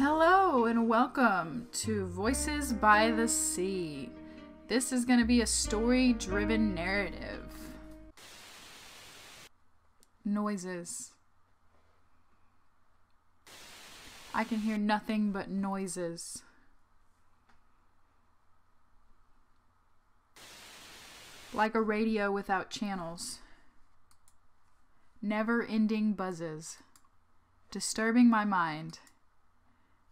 Hello and welcome to Voices by the Sea. This is going to be a story-driven narrative. Noises. I can hear nothing but noises. Like a radio without channels. Never-ending buzzes. Disturbing my mind.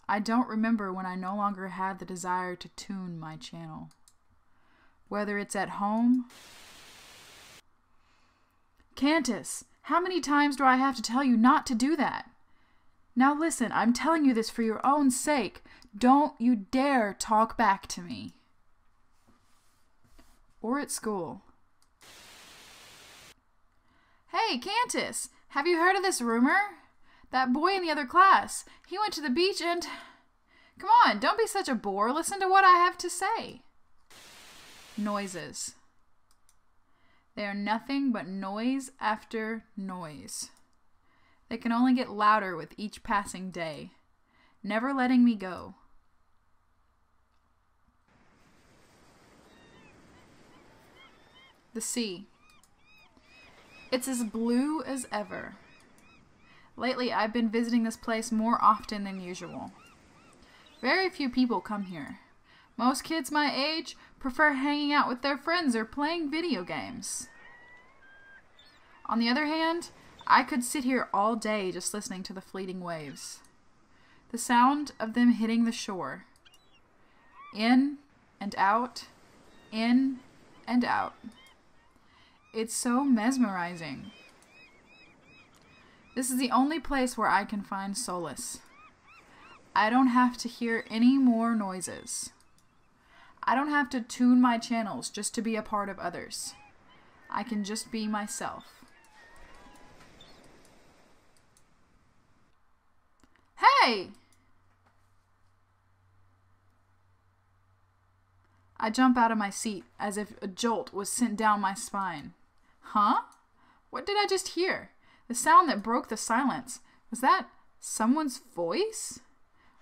I don't remember when I no longer had the desire to tune my channel. Whether it's at home... Cantus, how many times do I have to tell you not to do that? Now listen, I'm telling you this for your own sake. Don't you dare talk back to me. Or at school. Hey, Cantus, have you heard of this rumor? That boy in the other class, he went to the beach and... Come on, don't be such a bore. Listen to what I have to say. Noises. They are nothing but noise after noise. They can only get louder with each passing day, never letting me go. The sea. It's as blue as ever. Lately, I've been visiting this place more often than usual. Very few people come here. Most kids my age prefer hanging out with their friends or playing video games. On the other hand, I could sit here all day just listening to the fleeting waves. The sound of them hitting the shore. In and out, in and out. It's so mesmerizing. This is the only place where I can find solace. I don't have to hear any more noises. I don't have to tune my channels just to be a part of others. I can just be myself. Hey! I jump out of my seat as if a jolt was sent down my spine. Huh? What did I just hear? The sound that broke the silence. Was that someone's voice?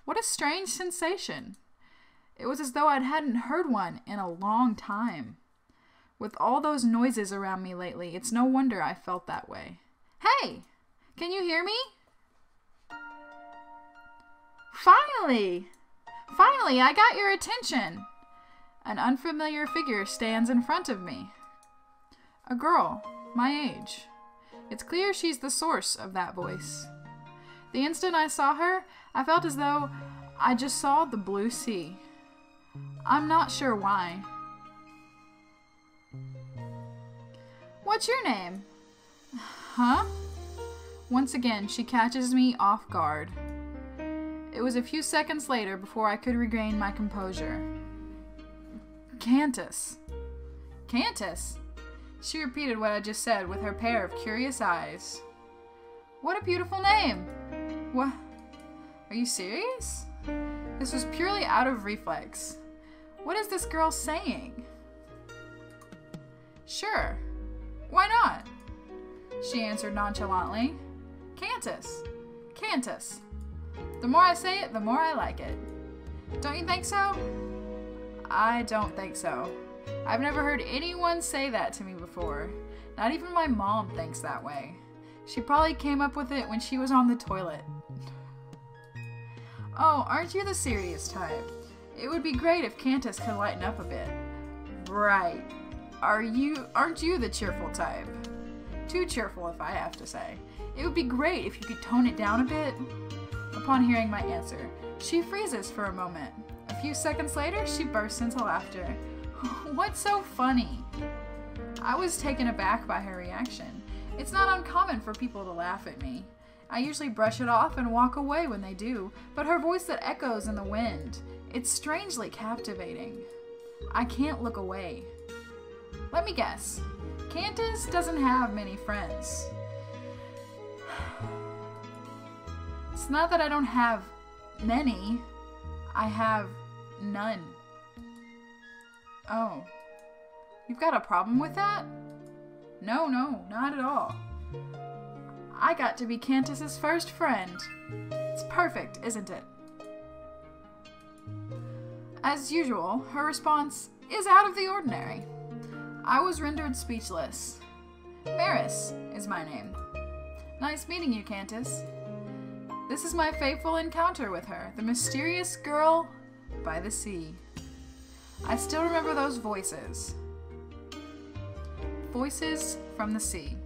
What a strange sensation. It was as though I hadn't heard one in a long time. With all those noises around me lately, it's no wonder I felt that way. Hey! Can you hear me? Finally! Finally, I got your attention! An unfamiliar figure stands in front of me. A girl, my age. It's clear she's the source of that voice. The instant I saw her, I felt as though I just saw the blue sea. I'm not sure why. What's your name? Huh? Once again, she catches me off guard. It was a few seconds later before I could regain my composure. Cantus. Cantus? She repeated what I just said with her pair of curious eyes. What a beautiful name! What? Are you serious? This was purely out of reflex. What is this girl saying? Sure. Why not? She answered nonchalantly. Cantus. Cantus. The more I say it, the more I like it. Don't you think so? I don't think so. I've never heard anyone say that to me before. Not even my mom thinks that way. She probably came up with it when she was on the toilet. Oh, aren't you the serious type? It would be great if Cantus could lighten up a bit. Right. Aren't you the cheerful type? Too cheerful, if I have to say. It would be great if you could tone it down a bit. Upon hearing my answer, she freezes for a moment. A few seconds later, she bursts into laughter. What's so funny? I was taken aback by her reaction. It's not uncommon for people to laugh at me. I usually brush it off and walk away when they do, but her voice that echoes in the wind, it's strangely captivating. I can't look away. Let me guess. Cantus doesn't have many friends. It's not that I don't have many. I have none. Oh. You've got a problem with that? No, not at all. I got to be Cantus's first friend. It's perfect, isn't it? As usual, her response is out of the ordinary. I was rendered speechless. Maris is my name. Nice meeting you, Cantus. This is my fateful encounter with her, the mysterious girl by the sea. I still remember those voices. Voices from the sea.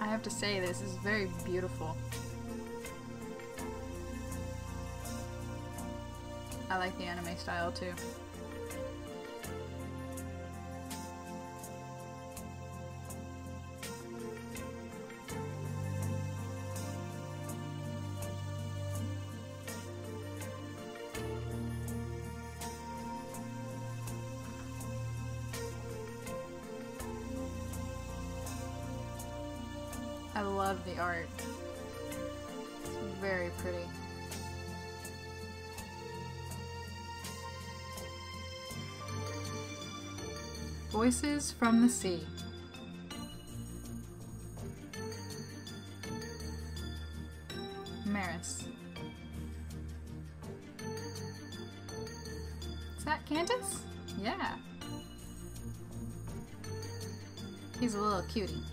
I have to say, this is very beautiful. I like the anime style too. I love the art. It's very pretty. Voices from the sea. Maris. Is that Cantus? Yeah. He's a little cutie.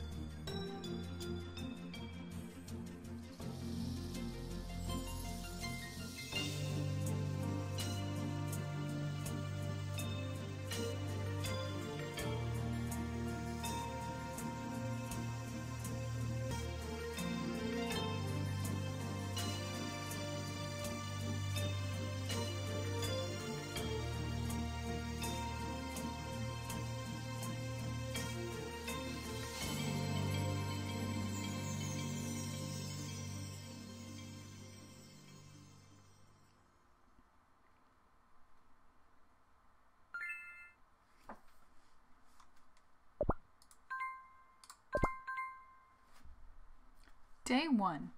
Day 1.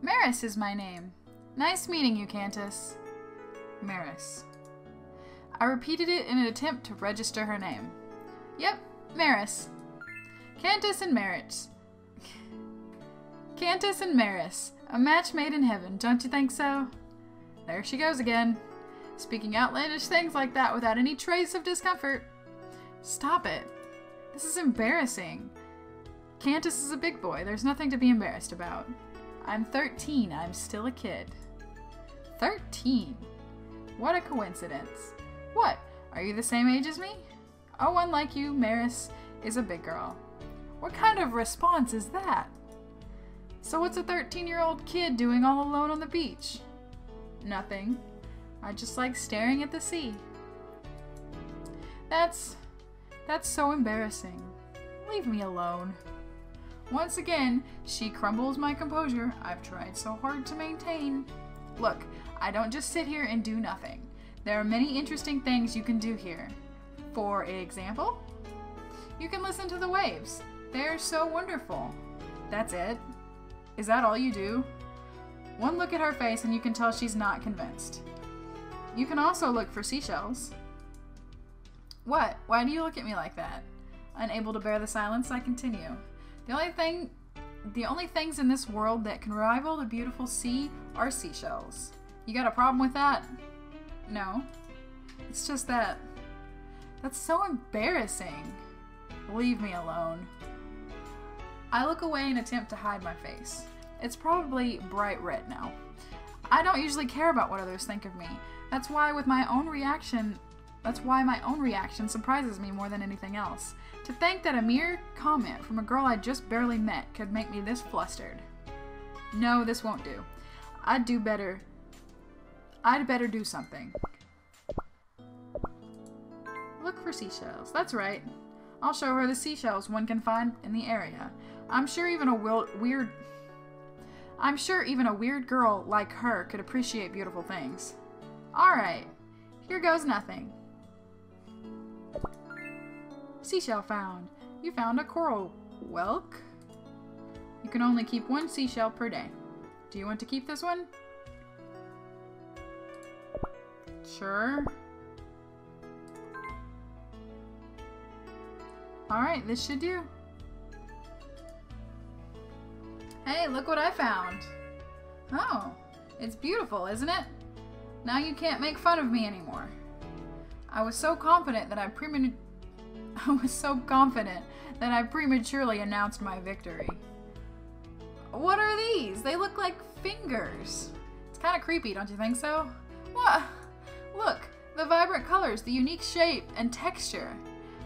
Maris is my name. Nice meeting you, Cantus. Maris. I repeated it in an attempt to register her name. Yep, Maris. Cantus and Maris. Cantus and Maris. A match made in heaven, don't you think so? There she goes again. Speaking outlandish things like that without any trace of discomfort. Stop it. This is embarrassing. Cantus is a big boy. There's nothing to be embarrassed about. I'm 13. I'm still a kid. 13? What a coincidence. What? Are you the same age as me? Oh, unlike you, Maris is a big girl. What kind of response is that? So what's a 13-year-old kid doing all alone on the beach? Nothing. I just like staring at the sea. That's so embarrassing. Leave me alone. Once again, she crumbles my composure I've tried so hard to maintain. Look, I don't just sit here and do nothing. There are many interesting things you can do here. For example, you can listen to the waves. They're so wonderful. That's it? Is that all you do? One look at her face and you can tell she's not convinced. You can also look for seashells. What? Why do you look at me like that? Unable to bear the silence, I continue. The only things in this world that can rival the beautiful sea are seashells. You got a problem with that? No. It's just that. That's so embarrassing. Leave me alone. I look away and attempt to hide my face. It's probably bright red now. I don't usually care about what others think of me. That's why my own reaction surprises me more than anything else. To think that a mere comment from a girl I just barely met could make me this flustered. No, this won't do. I'd do better I'd better do something. Look for seashells. That's right. I'll show her the seashells one can find in the area. I'm sure even a weird girl like her could appreciate beautiful things. Alright, here goes nothing. Seashell found. You found a coral whelk. You can only keep one seashell per day. Do you want to keep this one? Sure. Alright, this should do. Hey, look what I found. Oh, it's beautiful, isn't it? Now you can't make fun of me anymore. I was so confident that I prematurely announced my victory. What are these? They look like fingers. It's kind of creepy, don't you think so? What? Look, the vibrant colors, the unique shape and texture.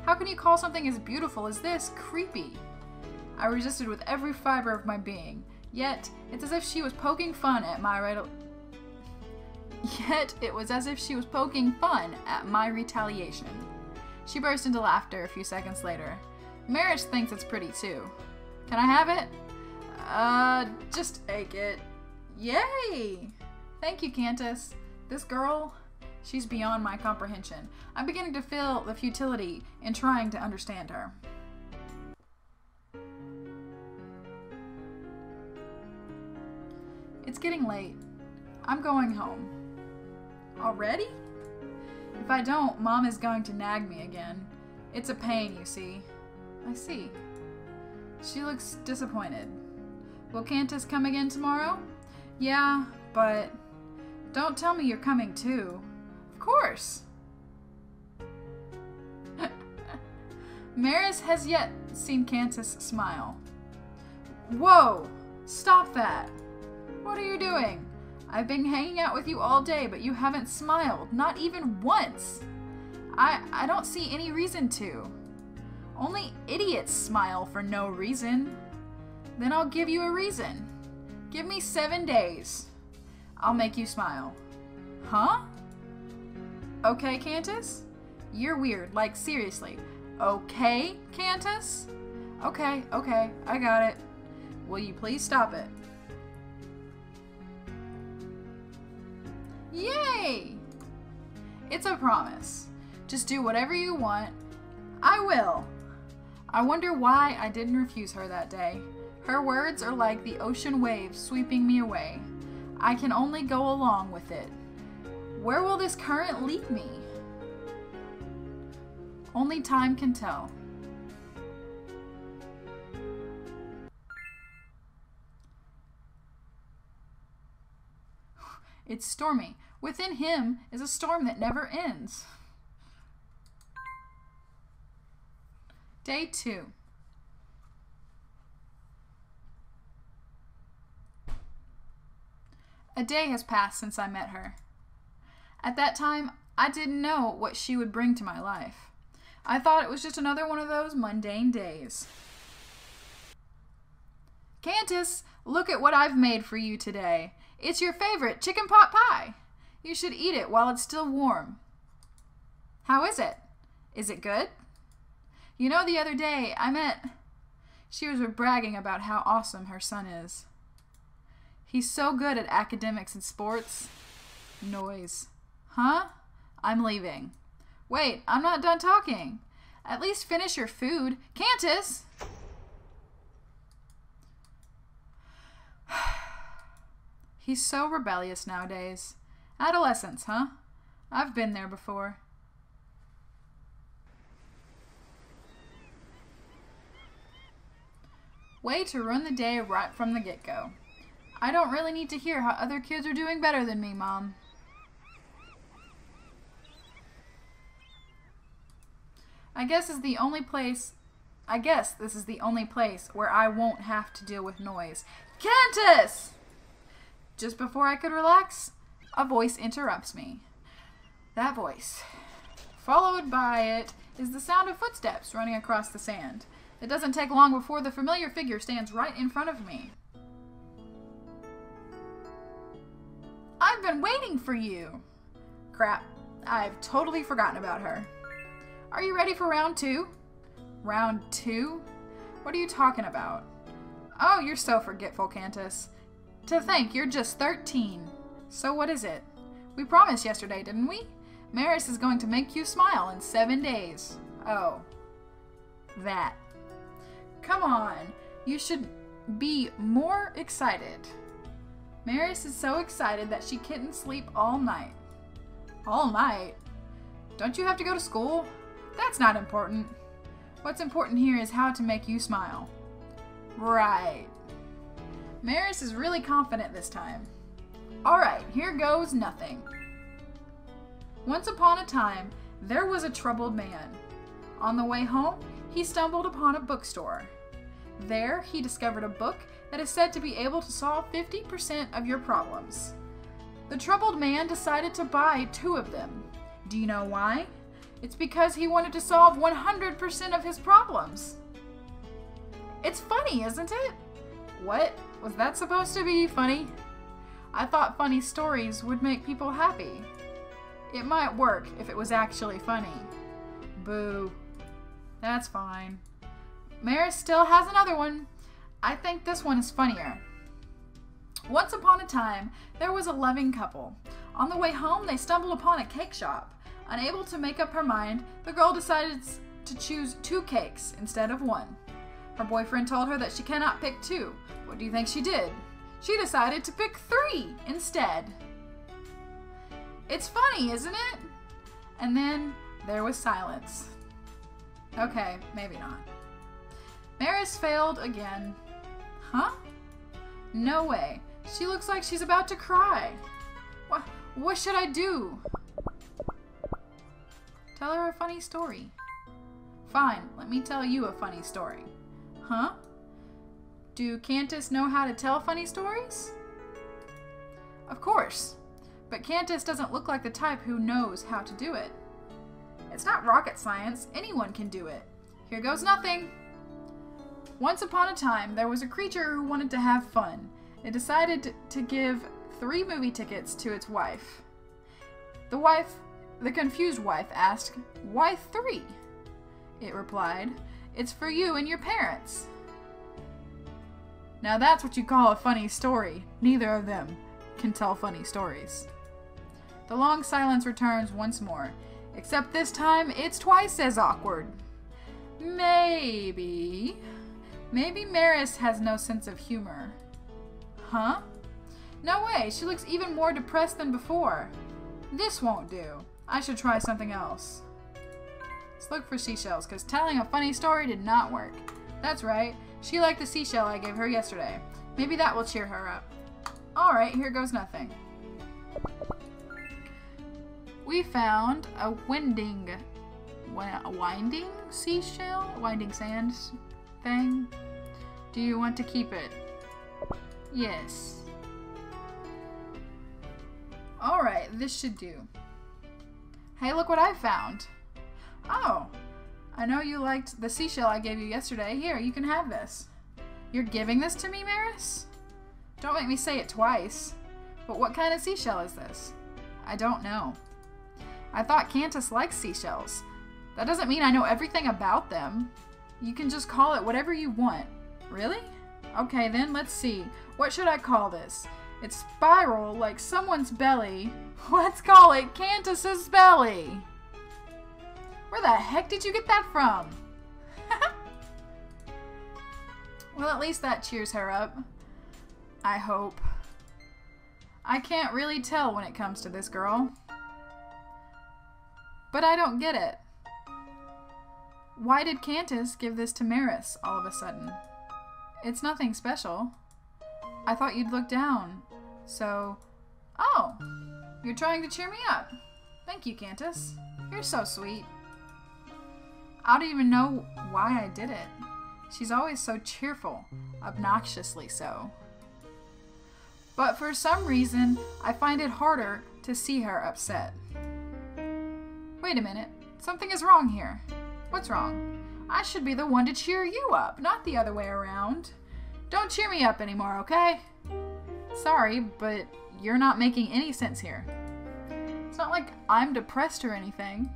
How can you call something as beautiful as this creepy? I resisted with every fiber of my being. Yet, it's as if she was poking fun at my retaliation. She burst into laughter a few seconds later. Marriage thinks it's pretty too. Can I have it? Just take it. Yay! Thank you, Cantus. This girl, she's beyond my comprehension. I'm beginning to feel the futility in trying to understand her. It's getting late. I'm going home. Already? If I don't, Mom is going to nag me again. It's a pain, you see. I see. She looks disappointed. Will Cantus come again tomorrow? Yeah, but don't tell me you're coming too. Of course. Maris has yet seen Cantus smile. Whoa! Stop that! What are you doing? I've been hanging out with you all day, but you haven't smiled. Not even once. I don't see any reason to. Only idiots smile for no reason. Then I'll give you a reason. Give me 7 days. I'll make you smile. Huh? Okay, Cantus? You're weird, like seriously. Okay, Cantus? Okay, I got it. Will you please stop it? Yay! It's a promise. Just do whatever you want. I will. I wonder why I didn't refuse her that day. Her words are like the ocean waves sweeping me away. I can only go along with it. Where will this current lead me? Only time can tell. It's stormy. Within him is a storm that never ends. Day 2. A day has passed since I met her. At that time, I didn't know what she would bring to my life. I thought it was just another one of those mundane days. Cantus, look at what I've made for you today. It's your favorite chicken pot pie. You should eat it while it's still warm. How is it? Is it good? You know, the other day she was bragging about how awesome her son is. He's so good at academics and sports. Noise. Huh? I'm leaving. Wait, I'm not done talking. At least finish your food. Cantus! He's so rebellious nowadays. Adolescence, huh? I've been there before. Way to ruin the day right from the get-go. I don't really need to hear how other kids are doing better than me, Mom. I guess this is the only place where I won't have to deal with noise. Cantus! Just before I could relax, a voice interrupts me. That voice, followed by it, is the sound of footsteps running across the sand. It doesn't take long before the familiar figure stands right in front of me. I've been waiting for you. Crap, I've totally forgotten about her. Are you ready for round 2? Round 2? What are you talking about? Oh, you're so forgetful, Cantus. To think you're just 13. So what is it? We promised yesterday, didn't we? Maris is going to make you smile in 7 days. Oh. That. Come on. You should be more excited. Maris is so excited that she couldn't sleep all night. All night? Don't you have to go to school? That's not important. What's important here is how to make you smile. Right. Maris is really confident this time. Alright, here goes nothing. Once upon a time, there was a troubled man. On the way home, he stumbled upon a bookstore. There, he discovered a book that is said to be able to solve 50% of your problems. The troubled man decided to buy 2 of them. Do you know why? It's because he wanted to solve 100% of his problems. It's funny, isn't it? What? Was that supposed to be funny? I thought funny stories would make people happy. It might work if it was actually funny. Boo. That's fine. Maris still has another one. I think this one is funnier. Once upon a time, there was a loving couple. On the way home, they stumbled upon a cake shop. Unable to make up her mind, the girl decided to choose 2 cakes instead of 1. Her boyfriend told her that she cannot pick 2. What do you think she did? She decided to pick 3 instead. It's funny, isn't it? And then there was silence. Okay, maybe not. Maris failed again. Huh? No way. She looks like she's about to cry. What should I do? Tell her a funny story. Fine, let me tell you a funny story. Huh? Do Cantus know how to tell funny stories? Of course. But Cantus doesn't look like the type who knows how to do it. It's not rocket science. Anyone can do it. Here goes nothing. Once upon a time, there was a creature who wanted to have fun. It decided to give 3 movie tickets to its wife. The confused wife asked, "Why 3?" It replied, "It's for you and your parents." Now that's what you call a funny story. Neither of them can tell funny stories. The long silence returns once more, except this time it's twice as awkward. Maybe Maris has no sense of humor. Huh? No way, she looks even more depressed than before. This won't do. I should try something else. Let's look for seashells, because telling a funny story did not work. That's right, she liked the seashell I gave her yesterday. Maybe that will cheer her up. Alright, here goes nothing. We found a winding seashell? Winding sand thing? Do you want to keep it? Yes. Alright, this should do. Hey, look what I found. Oh, I know you liked the seashell I gave you yesterday. Here, you can have this. You're giving this to me, Maris? Don't make me say it twice. But what kind of seashell is this? I don't know. I thought Cantus likes seashells. That doesn't mean I know everything about them. You can just call it whatever you want. Really? Okay, then let's see. What should I call this? It's spiral like someone's belly. Let's call it Cantus's belly. Where the heck did you get that from? Well, at least that cheers her up. I hope. I can't really tell when it comes to this girl. But I don't get it. Why did Cantus give this to Maris all of a sudden? It's nothing special. I thought you'd look down. So, oh, you're trying to cheer me up. Thank you, Cantus. You're so sweet. I don't even know why I did it. She's always so cheerful, obnoxiously so. But for some reason, I find it harder to see her upset. Wait a minute, something is wrong here. What's wrong? I should be the one to cheer you up, not the other way around. Don't cheer me up anymore, okay? Sorry, but you're not making any sense here. It's not like I'm depressed or anything.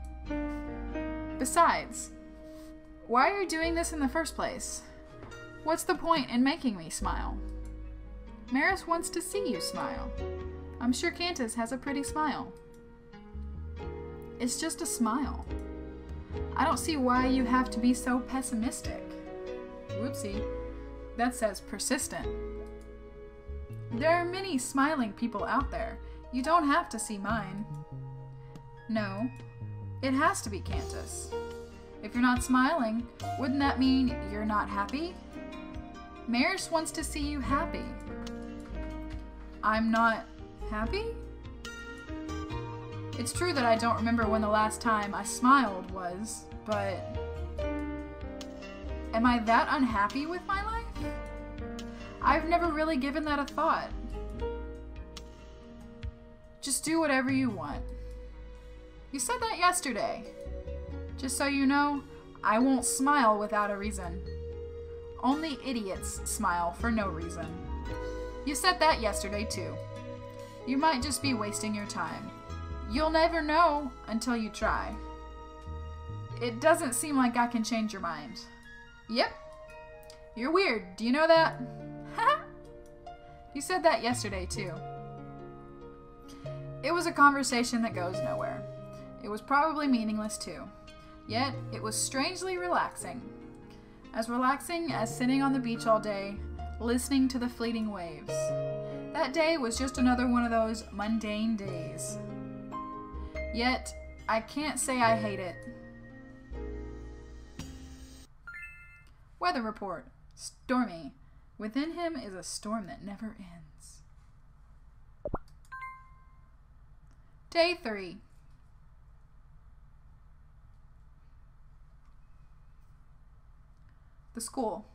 Besides, why are you doing this in the first place? What's the point in making me smile? Maris wants to see you smile. I'm sure Cantus has a pretty smile. It's just a smile. I don't see why you have to be so pessimistic. Whoopsie. That says persistent. There are many smiling people out there. You don't have to see mine. No, it has to be Cantus. If you're not smiling, wouldn't that mean you're not happy? Maris wants to see you happy. I'm not happy? It's true that I don't remember when the last time I smiled was, but am I that unhappy with my life? I've never really given that a thought. Just do whatever you want. You said that yesterday. Just so you know, I won't smile without a reason. Only idiots smile for no reason. You said that yesterday too. You might just be wasting your time. You'll never know until you try. It doesn't seem like I can change your mind. Yep. You're weird. Do you know that? You said that yesterday too. It was a conversation that goes nowhere. It was probably meaningless too. Yet, it was strangely relaxing. As relaxing as sitting on the beach all day, listening to the fleeting waves. That day was just another one of those mundane days. Yet, I can't say I hate it. Weather report. Stormy. Within him is a storm that never ends. Day 3. The school.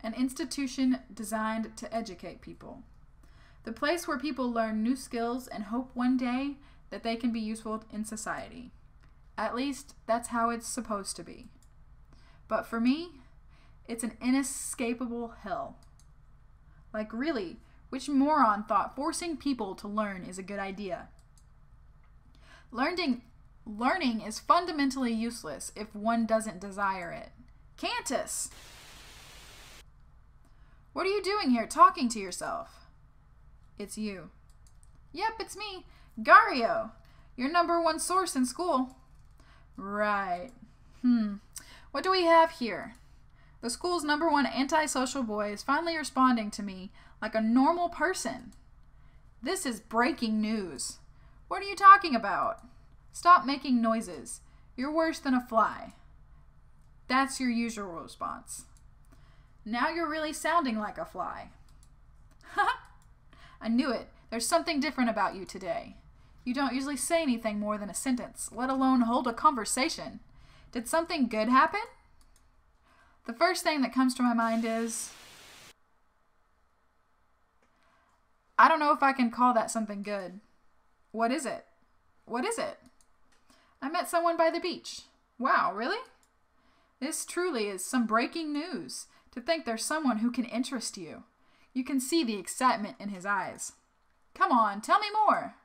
An institution designed to educate people. The place where people learn new skills and hope one day that they can be useful in society. At least, that's how it's supposed to be. But for me, it's an inescapable hell. Like really, which moron thought forcing people to learn is a good idea? Learning is fundamentally useless if one doesn't desire it. Cantus! What are you doing here talking to yourself? It's you. Yep, it's me, Gario, your #1 source in school. Right. What do we have here? The school's #1 antisocial boy is finally responding to me like a normal person. This is breaking news. What are you talking about? Stop making noises. You're worse than a fly. That's your usual response. Now you're really sounding like a fly. I knew it. There's something different about you today. You don't usually say anything more than a sentence, let alone hold a conversation. Did something good happen? The first thing that comes to my mind is, I don't know if I can call that something good. What is it? What is it? I met someone by the beach. Wow, really? This truly is some breaking news. To think there's someone who can interest you. You can see the excitement in his eyes. Come on, tell me more.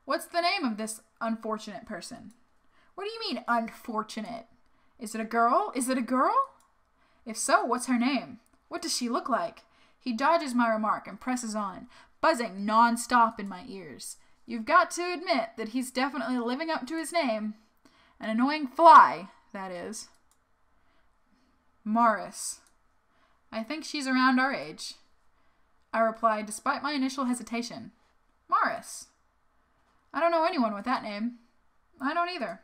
What's the name of this unfortunate person? What do you mean, unfortunate? Is it a girl? Is it a girl? If so, what's her name? What does she look like? He dodges my remark and presses on, buzzing non-stop in my ears. You've got to admit that he's definitely living up to his name. An annoying fly, that is. Morris. I think she's around our age. I replied despite my initial hesitation. Morris. I don't know anyone with that name. I don't either.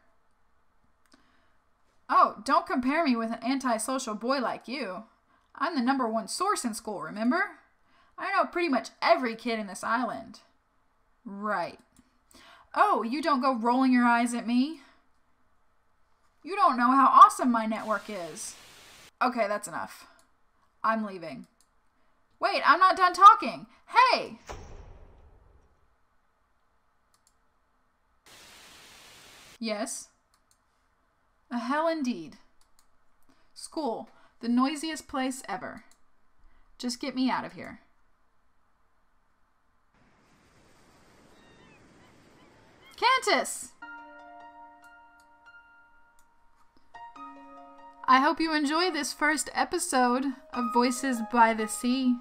Oh, don't compare me with an antisocial boy like you. I'm the #1 source in school, remember? I know pretty much every kid in this island. Right. Oh, you don't go rolling your eyes at me. You don't know how awesome my network is. Okay, that's enough. I'm leaving. Wait, I'm not done talking. Hey! Yes? A hell indeed. School, the noisiest place ever. Just get me out of here. Cantus! I hope you enjoy this first episode of Voices by the Sea.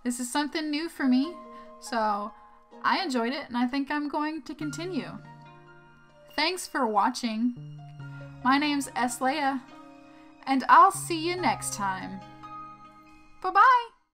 This is something new for me, so I enjoyed it and I think I'm going to continue. Thanks for watching. My name's Leia, and I'll see you next time. Bye-bye!